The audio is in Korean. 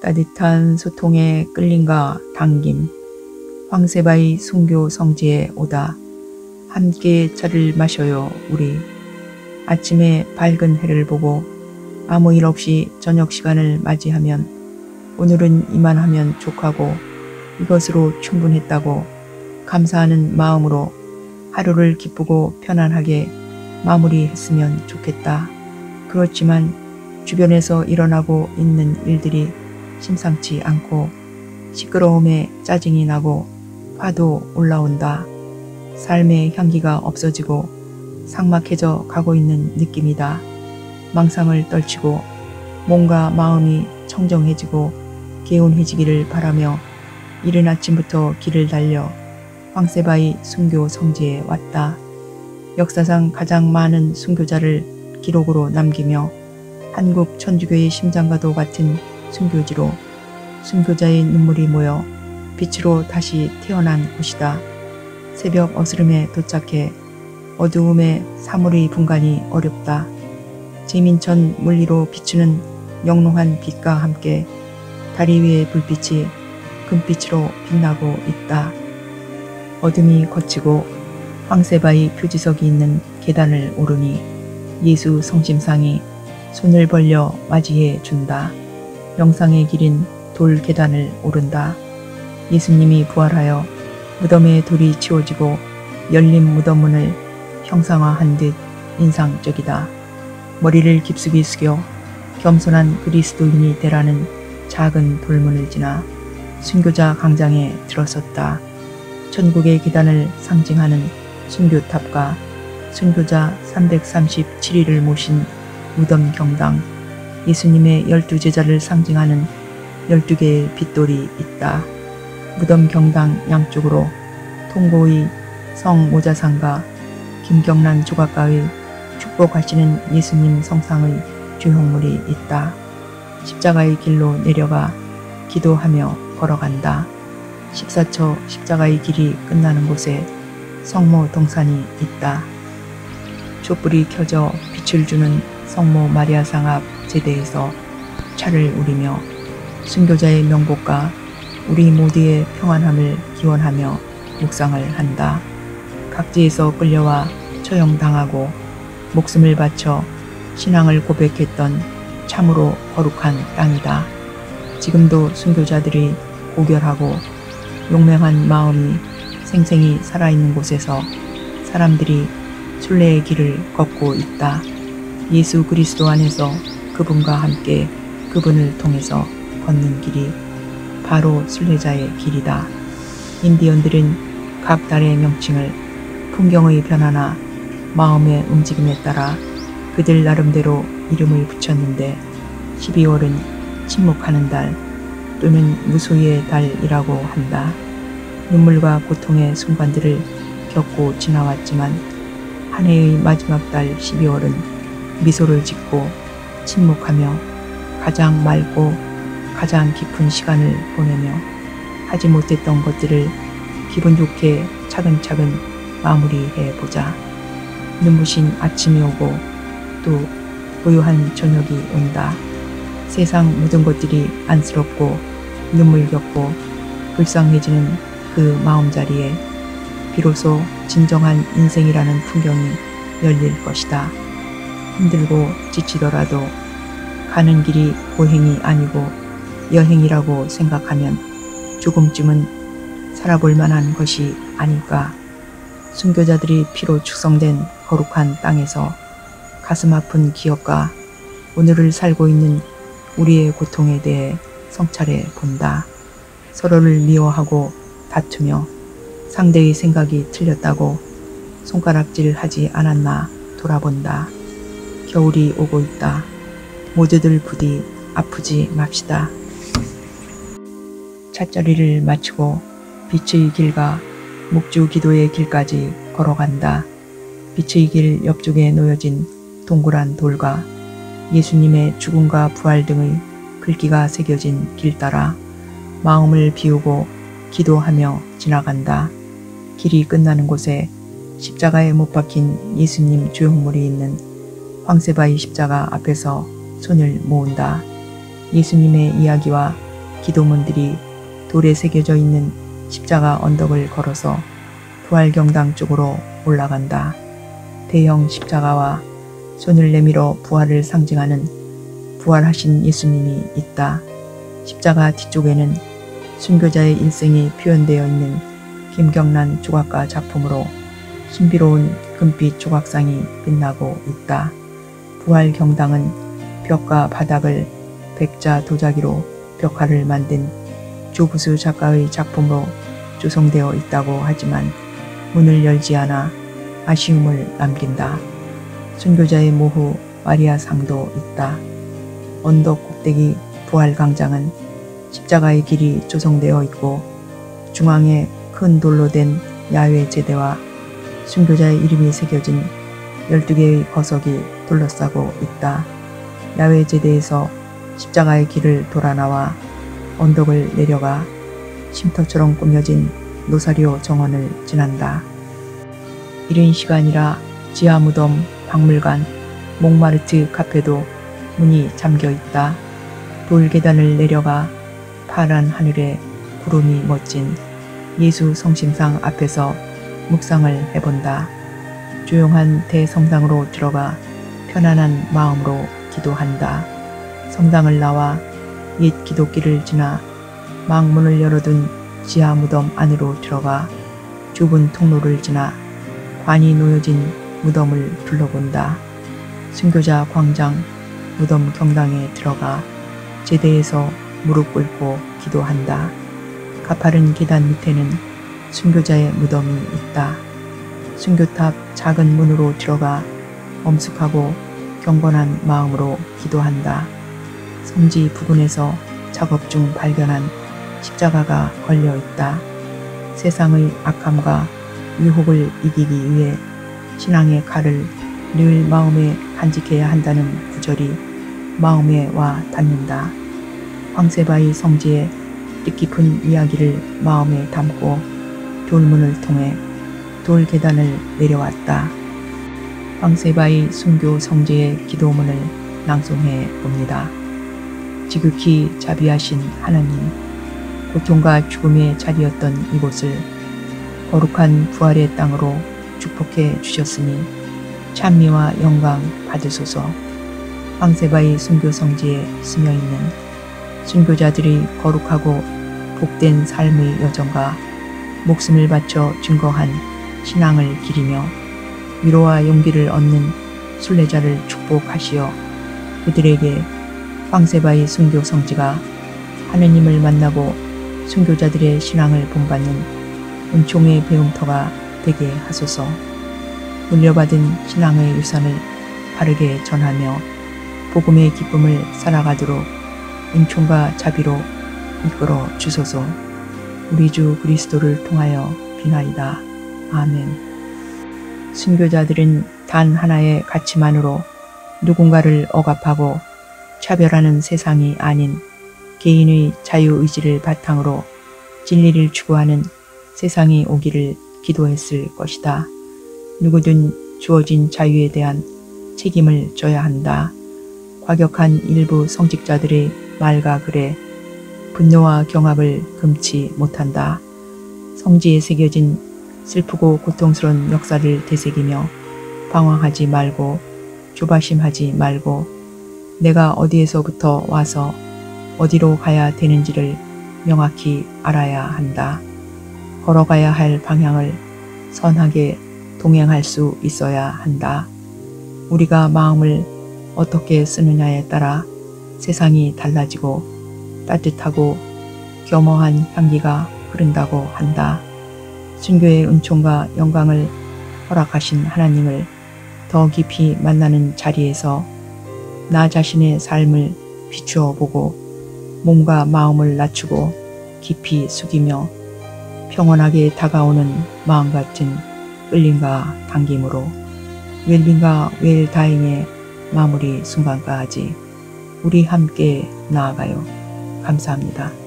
따뜻한 소통에 끌림과 당김. 황세바이 순교 성지에 오다. 함께 차를 마셔요 우리. 아침에 밝은 해를 보고 아무 일 없이 저녁 시간을 맞이하면 오늘은 이만하면 족하고 이것으로 충분했다고 감사하는 마음으로 하루를 기쁘고 편안하게 마무리했으면 좋겠다. 그렇지만 주변에서 일어나고 있는 일들이 심상치 않고 시끄러움에 짜증이 나고 화도 올라온다. 삶의 향기가 없어지고 삭막해져 가고 있는 느낌이다. 망상을 떨치고 몸과 마음이 청정해지고 개운해지기를 바라며 이른 아침부터 길을 달려 황세바이 순교 성지에 왔다. 역사상 가장 많은 순교자를 기록으로 남기며 한국 천주교의 심장과도 같은 순교지로 순교자의 눈물이 모여 빛으로 다시 태어난 곳이다. 새벽 어스름에 도착해 어두움에 사물의 분간이 어렵다. 재민천 물리로 비추는 영롱한 빛과 함께 다리 위의 불빛이 금빛으로 빛나고 있다. 어둠이 걷히고 황세바이 표지석이 있는 계단을 오르니 예수 성심상이 손을 벌려 맞이해 준다. 영상의 길인 돌 계단을 오른다. 예수님이 부활하여 무덤의 돌이 치워지고 열린 무덤문을 형상화한 듯 인상적이다. 머리를 깊숙이 숙여 겸손한 그리스도인이 되라는 작은 돌문을 지나 순교자 광장에 들어섰다. 천국의 계단을 상징하는 순교탑과 순교자 337일을 모신 무덤 경당, 예수님의 12제자를 상징하는 12개의 빗돌이 있다. 무덤 경당 양쪽으로 통고의 성 모자상과 김경란 조각가의 축복하시는 예수님 성상의 주형물이 있다. 십자가의 길로 내려가 기도하며 걸어간다. 14처 십자가의 길이 끝나는 곳에 성모 동산이 있다. 촛불이 켜져 빛을 주는 성모 마리아상 앞 제대에서 차를 우리며 순교자의 명복과 우리 모두의 평안함을 기원하며 묵상을 한다. 각지에서 끌려와 처형당하고 목숨을 바쳐 신앙을 고백했던 참으로 거룩한 땅이다. 지금도 순교자들이 고결하고 용맹한 마음이 생생히 살아있는 곳에서 사람들이 순례의 길을 걷고 있다. 예수 그리스도 안에서 그분과 함께 그분을 통해서 걷는 길이 바로 순례자의 길이다. 인디언들은 각 달의 명칭을 풍경의 변화나 마음의 움직임에 따라 그들 나름대로 이름을 붙였는데 12월은 침묵하는 달 또는 무소유의 달이라고 한다. 눈물과 고통의 순간들을 겪고 지나왔지만 한 해의 마지막 달 12월은 미소를 짓고 침묵하며 가장 맑고 가장 깊은 시간을 보내며 하지 못했던 것들을 기분 좋게 차근차근 마무리해보자. 눈부신 아침이 오고 또 고요한 저녁이 온다. 세상 모든 것들이 안쓰럽고 눈물겹고 불쌍해지는 그 마음자리에 비로소 진정한 인생이라는 풍경이 열릴 것이다. 힘들고 지치더라도 가는 길이 고행이 아니고 여행이라고 생각하면 조금쯤은 살아볼 만한 것이 아닐까. 순교자들이 피로 축성된 거룩한 땅에서 가슴 아픈 기억과 오늘을 살고 있는 우리의 고통에 대해 성찰해 본다. 서로를 미워하고 다투며 상대의 생각이 틀렸다고 손가락질하지 않았나 돌아본다. 겨울이 오고 있다. 모두들 부디 아프지 맙시다. 찻자리를 마치고 빛의 길과 묵주 기도의 길까지 걸어간다. 빛의 길 옆쪽에 놓여진 동그란 돌과 예수님의 죽음과 부활 등의 글귀가 새겨진 길 따라 마음을 비우고 기도하며 지나간다. 길이 끝나는 곳에 십자가에 못 박힌 예수님 주형물이 있는 황세바이 십자가 앞에서 손을 모은다. 예수님의 이야기와 기도문들이 돌에 새겨져 있는 십자가 언덕을 걸어서 부활경당 쪽으로 올라간다. 대형 십자가와 손을 내밀어 부활을 상징하는 부활하신 예수님이 있다. 십자가 뒤쪽에는 순교자의 일생이 표현되어 있는 김경란 조각가 작품으로 신비로운 금빛 조각상이 빛나고 있다. 부활경당은 벽과 바닥을 백자 도자기로 벽화를 만든 조부수 작가의 작품으로 조성되어 있다고 하지만 문을 열지 않아 아쉬움을 남긴다. 순교자의 모후 마리아상도 있다. 언덕 꼭대기 부활광장은 십자가의 길이 조성되어 있고 중앙에 큰 돌로 된 야외 제대와 순교자의 이름이 새겨진 12개의 거석이 둘러싸고 있다. 야외 제대에서 십자가의 길을 돌아 나와 언덕을 내려가 쉼터처럼 꾸며진 노사리오 정원을 지난다. 이른 시간이라 지하 무덤, 박물관, 몽마르트 카페도 문이 잠겨 있다. 돌 계단을 내려가 파란 하늘에 구름이 멋진 예수 성심상 앞에서 묵상을 해본다. 조용한 대성당으로 들어가 편안한 마음으로 기도한다. 성당을 나와 옛 기도길을 지나 망문을 열어둔 지하 무덤 안으로 들어가 좁은 통로를 지나 관이 놓여진 무덤을 둘러본다. 순교자 광장 무덤 경당에 들어가 제대에서 무릎 꿇고 기도한다. 가파른 계단 밑에는 순교자의 무덤이 있다. 순교탑 작은 문으로 들어가 엄숙하고 경건한 마음으로 기도한다. 성지 부근에서 작업 중 발견한 십자가가 걸려 있다. 세상의 악함과 유혹을 이기기 위해 신앙의 칼을 늘 마음에 간직해야 한다는 구절이 마음에 와 닿는다. 황세바이 성지의 뜻깊은 이야기를 마음에 담고 돌문을 통해 돌 계단을 내려왔다. 황세바이 순교 성지의 기도문을 낭송해 봅니다. 지극히 자비하신 하나님, 고통과 죽음의 자리였던 이곳을 거룩한 부활의 땅으로 축복해 주셨으니 찬미와 영광 받으소서. 황세바이 순교 성지에 스며있는 순교자들이 거룩하고 복된 삶의 여정과 목숨을 바쳐 증거한 신앙을 기리며 위로와 용기를 얻는 순례자를 축복하시어 그들에게 황세바이 순교 성지가 하느님을 만나고 순교자들의 신앙을 본받는 은총의 배움터가 되게 하소서. 물려받은 신앙의 유산을 바르게 전하며 복음의 기쁨을 살아가도록 은총과 자비로 이끌어 주소서. 우리 주 그리스도를 통하여 비나이다. 아멘. 순교자들은 단 하나의 가치만으로 누군가를 억압하고 차별하는 세상이 아닌 개인의 자유의지를 바탕으로 진리를 추구하는 세상이 오기를 기도했을 것이다. 누구든 주어진 자유에 대한 책임을 져야 한다. 과격한 일부 성직자들의 말과 글에 분노와 경악을 금치 못한다. 성지에 새겨진 슬프고 고통스러운 역사를 되새기며 방황하지 말고 조바심하지 말고 내가 어디에서부터 와서 어디로 가야 되는지를 명확히 알아야 한다. 걸어가야 할 방향을 선하게 동행할 수 있어야 한다. 우리가 마음을 어떻게 쓰느냐에 따라 세상이 달라지고 따뜻하고 겸허한 향기가 흐른다고 한다. 순교의 은총과 영광을 허락하신 하나님을 더 깊이 만나는 자리에서 나 자신의 삶을 비추어 보고 몸과 마음을 낮추고 깊이 숙이며 평온하게 다가오는 마음 같은 끌림과 당김으로 웰빙과 웰다잉의 마무리 순간까지 우리 함께 나아가요. 감사합니다.